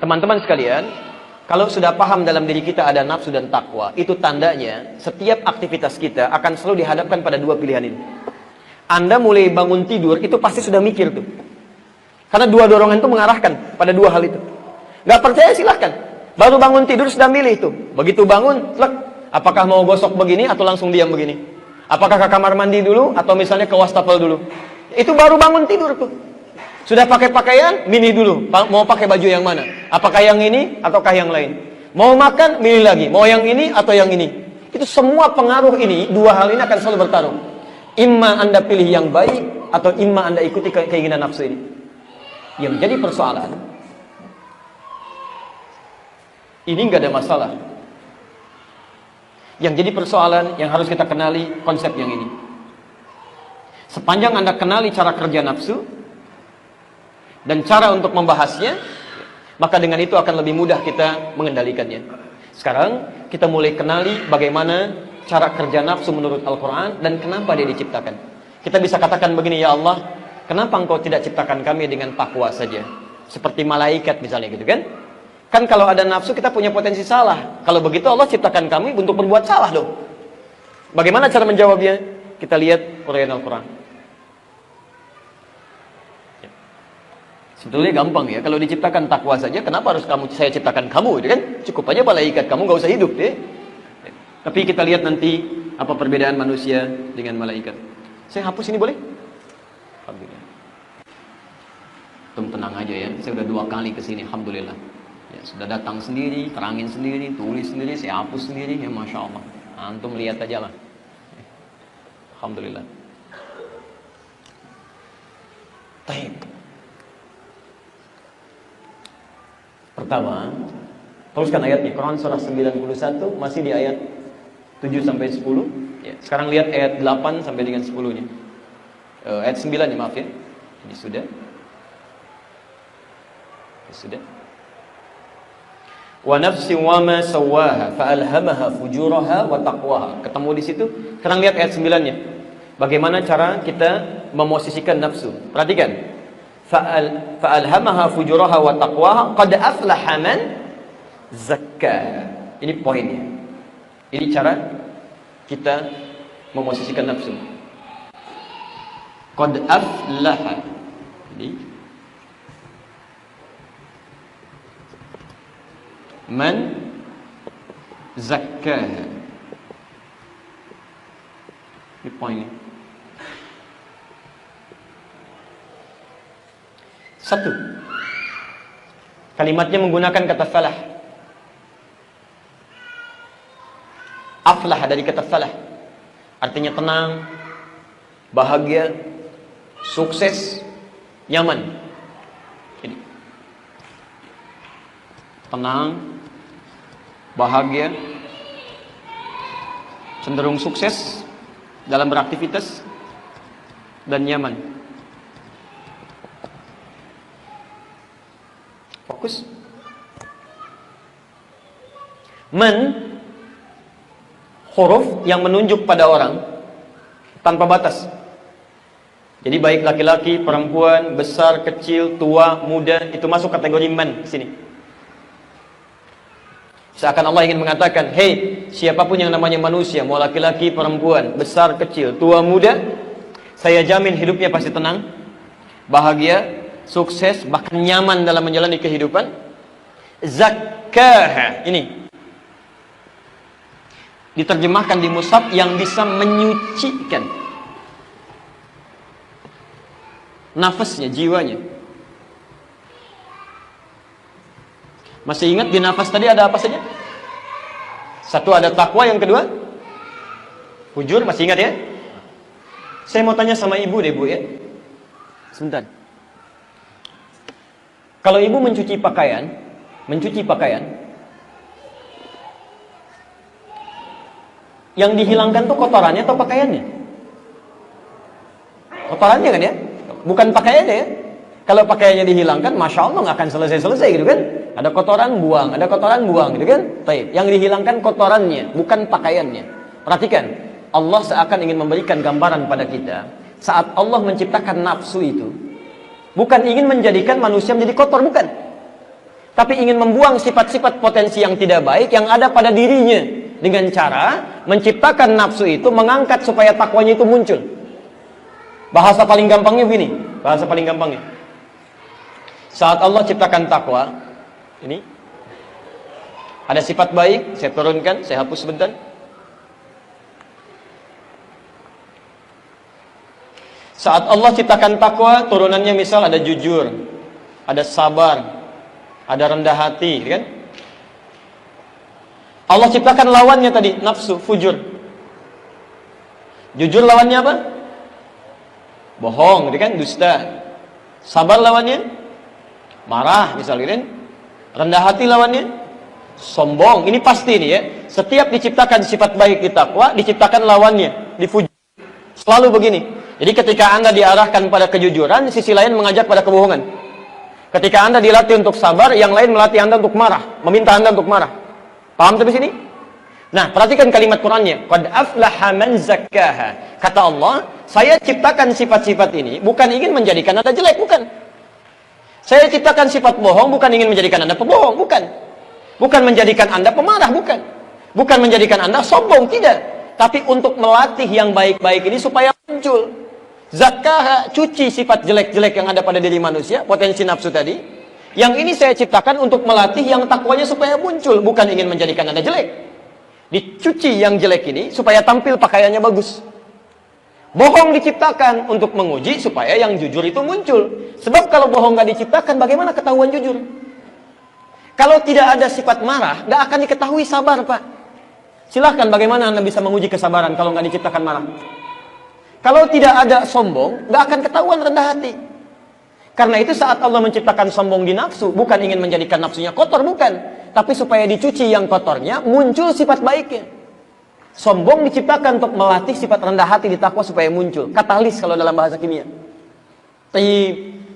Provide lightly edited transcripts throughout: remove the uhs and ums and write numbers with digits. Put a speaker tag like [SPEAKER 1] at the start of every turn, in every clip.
[SPEAKER 1] Teman-teman sekalian, kalau sudah paham dalam diri kita ada nafsu dan takwa, itu tandanya setiap aktivitas kita akan selalu dihadapkan pada dua pilihan ini. Anda mulai bangun tidur, itu pasti sudah mikir tuh. Karena dua dorongan itu mengarahkan pada dua hal itu. Gak percaya silahkan. Baru bangun tidur sudah milih tuh. Begitu bangun, selek. Apakah mau gosok begini atau langsung diam begini? Apakah ke kamar mandi dulu atau misalnya ke wastafel dulu? Itu baru bangun tidur tuh. Sudah pakai pakaian, milih dulu. Mau pakai baju yang mana? Apakah yang ini ataukah yang lain? Mau makan, milih lagi. Mau yang ini atau yang ini? Itu semua pengaruh ini, dua hal ini akan selalu bertarung. Imma Anda pilih yang baik atau imma Anda ikuti keinginan nafsu ini. Yang jadi persoalan, ini nggak ada masalah. Yang jadi persoalan yang harus kita kenali konsep yang ini. Sepanjang Anda kenali cara kerja nafsu dan cara untuk membahasnya, maka dengan itu akan lebih mudah kita mengendalikannya. Sekarang kita mulai kenali bagaimana cara kerja nafsu menurut Al-Quran dan kenapa dia diciptakan. Kita bisa katakan begini, ya Allah, kenapa engkau tidak ciptakan kami dengan takwa saja? Seperti malaikat misalnya gitu kan? Kan kalau ada nafsu kita punya potensi salah. Kalau begitu Allah ciptakan kami untuk berbuat salah dong. Bagaimana cara menjawabnya? Kita lihat uraian Al-Quran. Sebetulnya gampang ya, kalau diciptakan takwa saja, kenapa harus saya ciptakan kamu, gitu kan? Cukup aja malaikat, kamu gak usah hidup, ya. Tapi kita lihat nanti apa perbedaan manusia dengan malaikat. Saya hapus ini boleh? Alhamdulillah. Tenang aja ya, saya udah 2 kali kesini, alhamdulillah. Ya, sudah datang sendiri, terangin sendiri, tulis sendiri, saya hapus sendiri, ya masya Allah. Antum lihat aja lah. Alhamdulillah. Taib. Pertama, teruskan ayatnya. Quran surah 91 masih di ayat 7 sampai 10. Ya, sekarang lihat ayat 8 sampai dengan 10-nya. Ayat 9 ya, maaf ya. Ini sudah. Ini sudah. Wa nafsin wa ma sawwaha fa alhamaha fujuraha wa taqwaha. Ketemu di situ. Sekarang lihat ayat 9-nya. Bagaimana cara kita memosisikan nafsu? Perhatikan. Fa'alhamaha fujuraha wa taqwaha qad aflaha man zakkaha. Ini poinnya. Ini cara kita memosisikan nafsu. Qad aflaha. Jadi man zakkaha. Ini poinnya. Satu, kalimatnya menggunakan kata falah. Aflah dari kata falah, artinya tenang, bahagia, sukses, nyaman. Jadi, tenang, bahagia, cenderung sukses dalam beraktivitas, dan nyaman. Fokus. Man, huruf yang menunjuk pada orang tanpa batas. Jadi baik laki-laki, perempuan, besar, kecil, tua, muda, itu masuk kategori man di sini. Seakan Allah ingin mengatakan, hey, siapapun yang namanya manusia, mau laki-laki, perempuan, besar, kecil, tua, muda, saya jamin hidupnya pasti tenang, bahagia, sukses, bahkan nyaman dalam menjalani kehidupan. Zakkaha, ini diterjemahkan di mushaf yang bisa menyucikan nafasnya, jiwanya. Masih ingat di nafas tadi ada apa saja? Satu ada takwa, yang kedua hujur, masih ingat ya? Saya mau tanya sama ibu deh bu ya. Sebentar. Kalau ibu mencuci pakaian, yang dihilangkan tuh kotorannya atau pakaiannya? Kotorannya kan ya? Bukan pakaiannya ya? Kalau pakaiannya dihilangkan, masya Allah nggak akan selesai gitu kan? Ada kotoran buang gitu kan? Taib. Yang dihilangkan kotorannya, bukan pakaiannya. Perhatikan, Allah seakan ingin memberikan gambaran pada kita. Saat Allah menciptakan nafsu itu, bukan ingin menjadikan manusia menjadi kotor, bukan. tapi ingin membuang sifat-sifat potensi yang tidak baik yang ada pada dirinya dengan cara menciptakan nafsu itu, mengangkat supaya takwanya itu muncul. Bahasa paling gampangnya begini, bahasa paling gampangnya. Saat Allah ciptakan takwa, ini ada sifat baik, saya turunkan, saya hapus sebentar. Saat Allah ciptakan takwa, turunannya misal ada jujur, ada sabar, ada rendah hati, kan? Allah ciptakan lawannya tadi, nafsu, fujur. Jujur lawannya apa? Bohong, gitu kan? Dusta. Sabar lawannya? Marah, misal, gitu kan? Rendah hati lawannya? Sombong. Ini pasti nih ya. Setiap diciptakan sifat baik di takwa, diciptakan lawannya, di fujur. Selalu begini. Jadi ketika Anda diarahkan pada kejujuran, sisi lain mengajak pada kebohongan. Ketika Anda dilatih untuk sabar, yang lain melatih Anda untuk marah, meminta Anda untuk marah. Paham sampai sini? Nah, perhatikan kalimat Qur'annya. Qad aflaha man zakkaha. Kata Allah, saya ciptakan sifat-sifat ini bukan ingin menjadikan Anda jelek, bukan. Saya ciptakan sifat bohong bukan ingin menjadikan Anda pembohong, bukan. Bukan menjadikan Anda pemarah, bukan. Bukan menjadikan Anda sombong, tidak. Tapi untuk melatih yang baik-baik ini supaya muncul. Zakkaha, cuci sifat jelek-jelek yang ada pada diri manusia, potensi nafsu tadi. Yang ini saya ciptakan untuk melatih yang takwanya supaya muncul, bukan ingin menjadikan Anda jelek. Dicuci yang jelek ini supaya tampil pakaiannya bagus. Bohong diciptakan untuk menguji supaya yang jujur itu muncul. Sebab kalau bohong nggak diciptakan, bagaimana ketahuan jujur? Kalau tidak ada sifat marah, nggak akan diketahui sabar, Pak. Silahkan bagaimana Anda bisa menguji kesabaran kalau nggak diciptakan marah? Kalau tidak ada sombong, nggak akan ketahuan rendah hati. Karena itu saat Allah menciptakan sombong di nafsu, bukan ingin menjadikan nafsunya kotor, bukan. Tapi supaya dicuci yang kotornya, muncul sifat baiknya. Sombong diciptakan untuk melatih sifat rendah hati di takwa supaya muncul. Katalis kalau dalam bahasa kimia.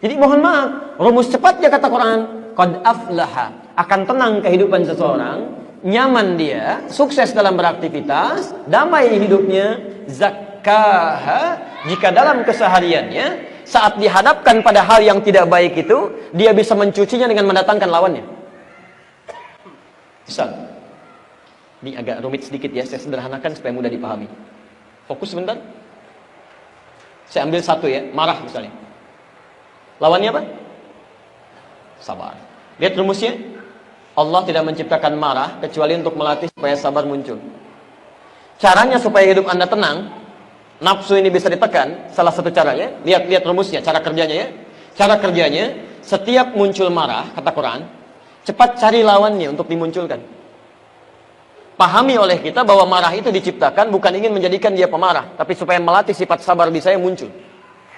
[SPEAKER 1] Jadi mohon maaf, rumus cepatnya kata Quran, qad aflaha, akan tenang kehidupan seseorang, nyaman dia, sukses dalam beraktivitas, damai hidupnya, zakkaha, jika dalam kesehariannya saat dihadapkan pada hal yang tidak baik itu, dia bisa mencucinya dengan mendatangkan lawannya. Misal, ini agak rumit sedikit ya, saya sederhanakan supaya mudah dipahami. Fokus sebentar. Saya ambil satu ya, marah misalnya. Lawannya apa? Sabar. Lihat rumusnya. Allah tidak menciptakan marah kecuali untuk melatih supaya sabar muncul. Caranya supaya hidup Anda tenang, nafsu ini bisa ditekan, salah satu caranya, lihat rumusnya, cara kerjanya ya. Cara kerjanya, setiap muncul marah, kata Quran, cepat cari lawannya untuk dimunculkan. Pahami oleh kita bahwa marah itu diciptakan bukan ingin menjadikan dia pemarah, tapi supaya melatih sifat sabar di saya muncul.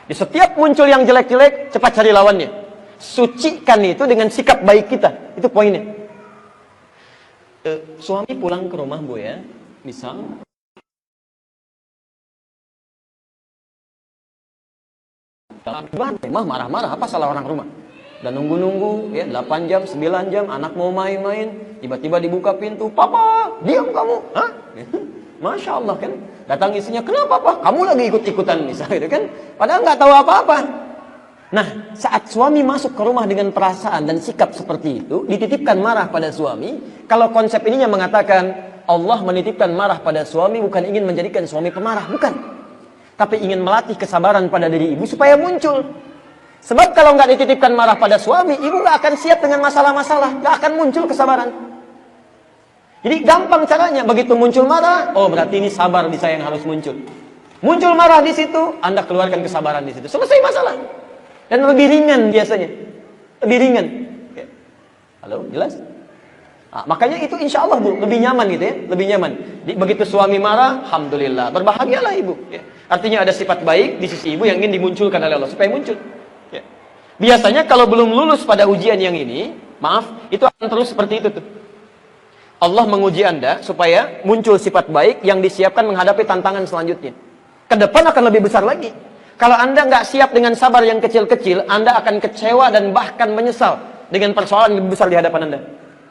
[SPEAKER 1] Di setiap muncul yang jelek-jelek, cepat cari lawannya. Sucikan itu dengan sikap baik kita. Itu poinnya. Suami pulang ke rumah, Bu ya, misal rumah marah-marah, apa salah orang rumah? Dan nunggu-nunggu ya 8 jam, 9 jam, anak mau main-main, tiba-tiba dibuka pintu, "Papa, diam kamu." Hah? Masya Allah kan? Datang istrinya, "Kenapa, Pak? Kamu lagi ikut-ikutan," misalnya gitu kan? Padahal nggak tahu apa-apa. Nah, saat suami masuk ke rumah dengan perasaan dan sikap seperti itu, dititipkan marah pada suami. Kalau konsep ininya mengatakan Allah menitipkan marah pada suami bukan ingin menjadikan suami pemarah, bukan. Tapi ingin melatih kesabaran pada diri ibu supaya muncul. Sebab kalau nggak dititipkan marah pada suami, ibu nggak akan siap dengan masalah-masalah, nggak akan muncul kesabaran. Jadi gampang caranya, begitu muncul marah, oh berarti ini sabar di saya yang harus muncul. Muncul marah di situ, Anda keluarkan kesabaran di situ, selesai masalah. Dan lebih ringan biasanya, lebih ringan. Halo, jelas? Nah, makanya itu insya Allah Bu, lebih nyaman gitu ya, lebih nyaman. Begitu suami marah, alhamdulillah, berbahagialah ibu. Ya. Artinya ada sifat baik di sisi ibu yang ingin dimunculkan oleh Allah supaya muncul. Ya. Biasanya kalau belum lulus pada ujian yang ini, maaf, itu akan terus seperti itu tuh. Allah menguji Anda supaya muncul sifat baik yang disiapkan menghadapi tantangan selanjutnya. Ke depan akan lebih besar lagi. Kalau Anda nggak siap dengan sabar yang kecil-kecil, Anda akan kecewa dan bahkan menyesal dengan persoalan yang lebih besar di hadapan Anda.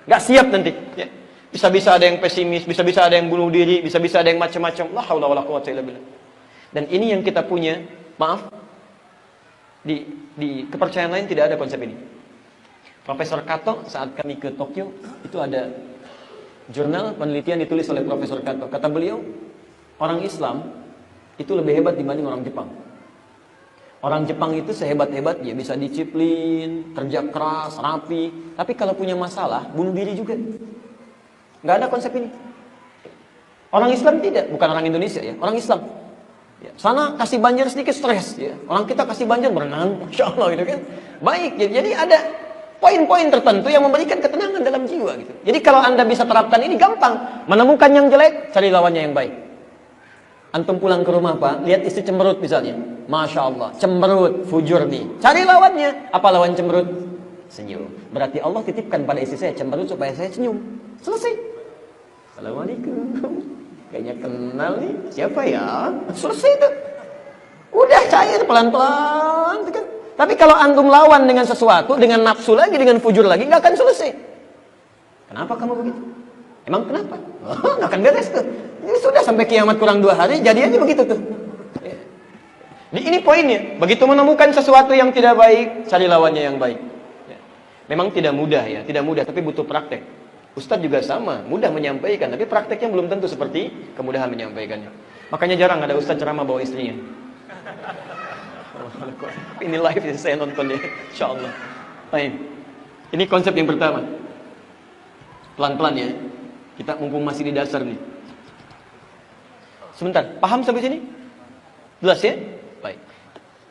[SPEAKER 1] Nggak siap nanti. Ya. Bisa-bisa ada yang pesimis, bisa-bisa ada yang bunuh diri, bisa-bisa ada yang macam-macam. La haula wala quwwata illa billah. Dan ini yang kita punya, maaf, di kepercayaan lain tidak ada konsep ini. Profesor Kato saat kami ke Tokyo, itu ada jurnal penelitian ditulis oleh Profesor Kato. Kata beliau, orang Islam itu lebih hebat dibanding orang Jepang. Orang Jepang itu sehebat-hebatnya bisa disiplin, kerja keras, rapi. Tapi kalau punya masalah, bunuh diri juga. Nggak ada konsep ini. Orang Islam tidak, bukan orang Indonesia ya, orang Islam. Ya, sana kasih banjir sedikit stres ya. Orang kita kasih banjir berenang, Masya Allah gitu kan. Baik, jadi ada poin-poin tertentu yang memberikan ketenangan dalam jiwa gitu. Jadi kalau Anda bisa terapkan ini gampang. Menemukan yang jelek, cari lawannya yang baik. Antum pulang ke rumah Pak, lihat istri cemberut misalnya. Masya Allah, cemberut, fujur nih. Cari lawannya. Apa lawan cemberut? Senyum. Berarti Allah titipkan pada istri saya cemberut supaya saya senyum. Selesai. Assalamualaikum. Kayaknya kenal nih. Siapa ya? Selesai itu. Udah cair pelan-pelan. Kan? Tapi kalau antum lawan dengan sesuatu, dengan nafsu lagi, dengan fujur lagi, nggak akan selesai. Kenapa kamu begitu? Emang kenapa? Nggak akan beres tuh. Ini sudah sampai kiamat kurang 2 hari, jadi aja begitu tuh. Ini poinnya. Begitu menemukan sesuatu yang tidak baik, cari lawannya yang baik. Memang tidak mudah ya, tidak mudah, tapi butuh praktek. Ustadz juga sama, mudah menyampaikan, tapi prakteknya belum tentu seperti kemudahan menyampaikannya. Makanya jarang ada ustadz ceramah bawa istrinya. Ini live ya, saya nonton ya, Insya Allah. Baik. Ini konsep yang pertama. Pelan-pelan ya. Kita mumpung masih di dasar nih. Sebentar, paham sampai sini? Jelas ya? Baik.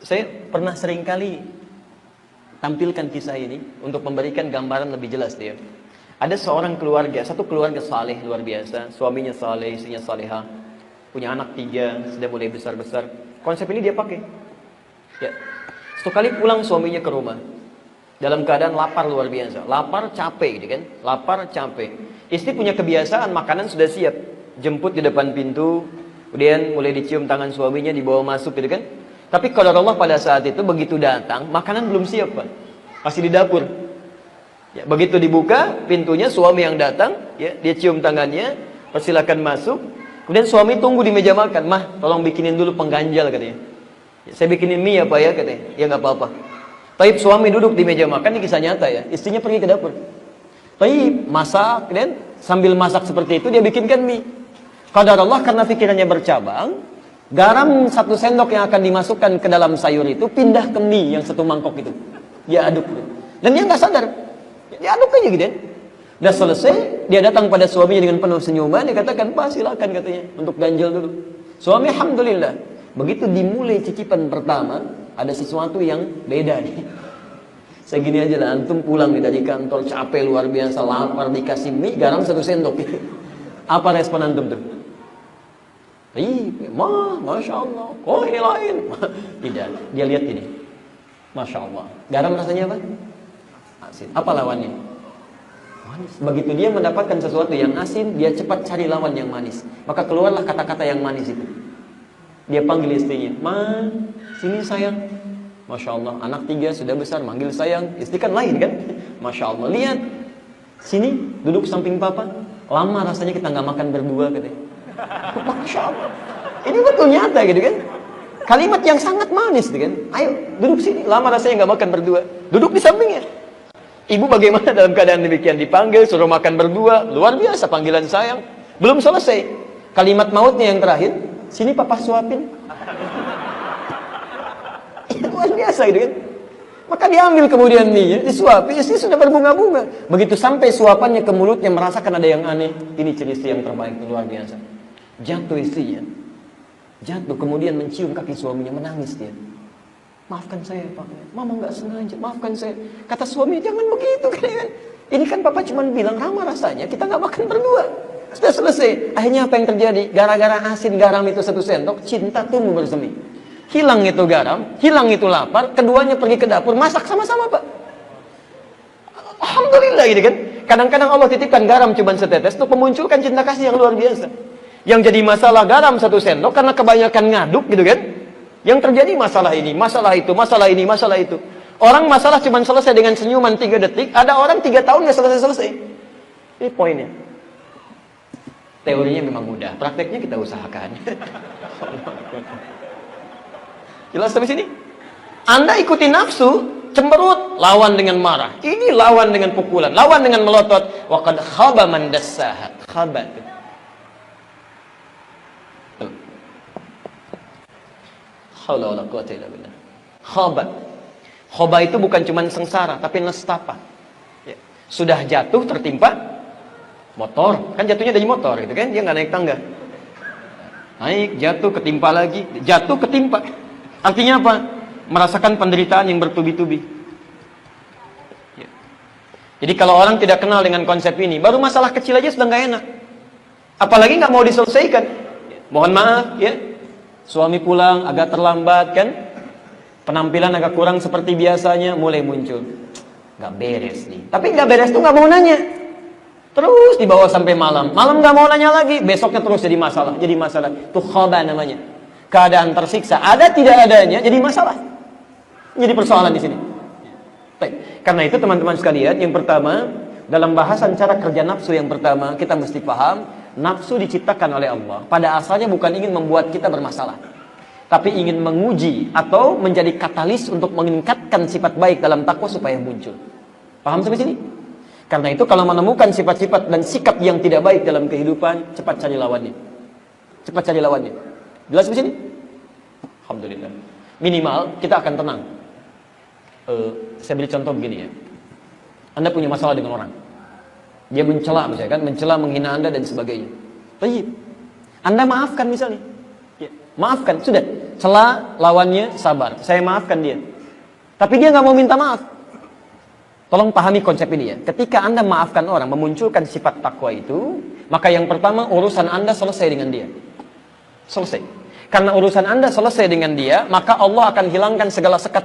[SPEAKER 1] Saya pernah seringkali tampilkan kisah ini untuk memberikan gambaran lebih jelas dia. Ada seorang keluarga, satu keluarga saleh luar biasa, suaminya saleh, istrinya salehah, punya anak 3, sudah mulai besar-besar. Konsep ini dia pakai. Ya. Satu kali pulang suaminya ke rumah, dalam keadaan lapar luar biasa, lapar capek gitu kan, lapar capek. Istri punya kebiasaan makanan sudah siap, jemput di depan pintu, kemudian mulai dicium tangan suaminya, dibawa masuk gitu kan. Tapi kalau Allah pada saat itu begitu datang, makanan belum siap Pak, masih di dapur. Ya, begitu dibuka pintunya, suami yang datang, ya, dia cium tangannya, persilakan masuk. Kemudian suami tunggu di meja makan, mah tolong bikinin dulu pengganjal katanya. Ya, saya bikinin mie ya Pak ya katanya, ya nggak apa-apa. Taib suami duduk di meja makan, ini kisah nyata ya, istrinya pergi ke dapur. Taib masak, dan sambil masak seperti itu dia bikinkan mie. Qadar Allah karena pikirannya bercabang, garam 1 sendok yang akan dimasukkan ke dalam sayur itu pindah ke mie yang 1 mangkok itu. Dia aduk, dan dia nggak sadar. Dia aduk aja gitu ya. Udah selesai, dia datang pada suaminya dengan penuh senyuman, dia katakan, Pak silakan katanya, untuk ganjal dulu. Suami alhamdulillah. Begitu dimulai cicipan pertama, ada sesuatu yang beda nih. Saya gini aja lah, antum pulang nih dari kantor, capek luar biasa, lapar, dikasih mie, garam 1 sendok. Apa respon antum tuh? Masya Allah, kok ini lain? Tidak, dia lihat ini. Masya Allah. Garam rasanya apa? Asin. Apa lawannya? Manis. Begitu dia mendapatkan sesuatu yang asin, dia cepat cari lawan yang manis. Maka keluarlah kata-kata yang manis itu. Dia panggil istrinya, Ma, sini sayang. Masya Allah, anak 3 sudah besar, manggil sayang. Istri kan lain kan? Masya Allah, lihat. Sini, duduk samping papa. Lama rasanya kita nggak makan berdua katanya. Masya Allah. Ini betul nyata gitu kan? Kalimat yang sangat manis gitu kan? Ayo, duduk sini. Lama rasanya nggak makan berdua. Duduk di sampingnya. Ibu bagaimana dalam keadaan demikian? Dipanggil, suruh makan berdua. Luar biasa panggilan sayang. Belum selesai. Kalimat mautnya yang terakhir. Sini papa suapin. Luar biasa gitu kan? Maka diambil kemudian mie, disuapi, istri sudah berbunga-bunga. Begitu sampai suapannya ke mulutnya, merasakan ada yang aneh. Ini ciri istri yang terbaik, luar biasa. Jatuh istrinya. Jatuh, kemudian mencium kaki suaminya, menangis dia. Maafkan saya Pak, Mama nggak sengaja, maafkan saya. Kata suami, jangan begitu kan? Ini kan Papa cuma bilang ramah rasanya, kita nggak makan berdua. Sudah selesai. Akhirnya apa yang terjadi? Gara-gara asin garam itu 1 sendok, cinta tumbuh bersemi. Hilang itu garam, hilang itu lapar, keduanya pergi ke dapur, masak sama-sama Pak. Alhamdulillah gitu kan. Kadang-kadang Allah titipkan garam cuma setetes untuk memunculkan cinta kasih yang luar biasa. Yang jadi masalah garam 1 sendok karena kebanyakan ngaduk gitu kan. Yang terjadi masalah ini, masalah itu, masalah ini, masalah itu. Orang masalah cuma selesai dengan senyuman 3 detik, ada orang 3 tahun nggak selesai-selesai. Ini poinnya. Teorinya memang mudah, prakteknya kita usahakan. Jelas sampai sini? Anda ikuti nafsu, cemberut, lawan dengan marah. Ini lawan dengan pukulan, lawan dengan melotot. Wa qad khaba man dassaha. Khaba. Haula wala quwwata illa billah. Khaba. Khaba itu bukan cuma sengsara, tapi nestapa. Ya. Sudah jatuh tertimpa motor, kan jatuhnya dari motor gitu kan, dia nggak naik tangga. Naik, jatuh, ketimpa lagi, jatuh, ketimpa. Artinya apa? Merasakan penderitaan yang bertubi-tubi. Ya. Jadi kalau orang tidak kenal dengan konsep ini, baru masalah kecil aja sudah nggak enak. Apalagi nggak mau diselesaikan. Ya. Mohon maaf, ya. Suami pulang agak terlambat kan, penampilan agak kurang seperti biasanya, mulai muncul. Nggak beres nih. Tapi nggak beres tuh nggak mau nanya. Terus dibawa sampai malam. Malam nggak mau nanya lagi. Besoknya terus jadi masalah. Jadi masalah. Itu khaba namanya. Keadaan tersiksa. Ada tidak adanya jadi masalah. Jadi persoalan di sini. Baik. Karena itu teman-teman sekalian, yang pertama, dalam bahasan cara kerja nafsu yang pertama, kita mesti paham, nafsu diciptakan oleh Allah. Pada asalnya bukan ingin membuat kita bermasalah, tapi ingin menguji atau menjadi katalis untuk meningkatkan sifat baik dalam takwa supaya muncul. Paham sampai sini? Karena itu kalau menemukan sifat-sifat dan sikap yang tidak baik dalam kehidupan, cepat cari lawannya. Cepat cari lawannya. Jelas di sini? Alhamdulillah. Minimal kita akan tenang. Saya beri contoh begini ya. Anda punya masalah dengan orang. Dia mencela misalnya kan, mencela, menghina Anda dan sebagainya. Baik. Anda maafkan misalnya. Ya, maafkan, sudah. Cela lawannya, sabar. Saya maafkan dia. Tapi dia nggak mau minta maaf. Tolong pahami konsep ini ya. Ketika Anda maafkan orang, memunculkan sifat takwa itu, maka yang pertama urusan Anda selesai dengan dia. Selesai. Karena urusan Anda selesai dengan dia, maka Allah akan hilangkan segala sekat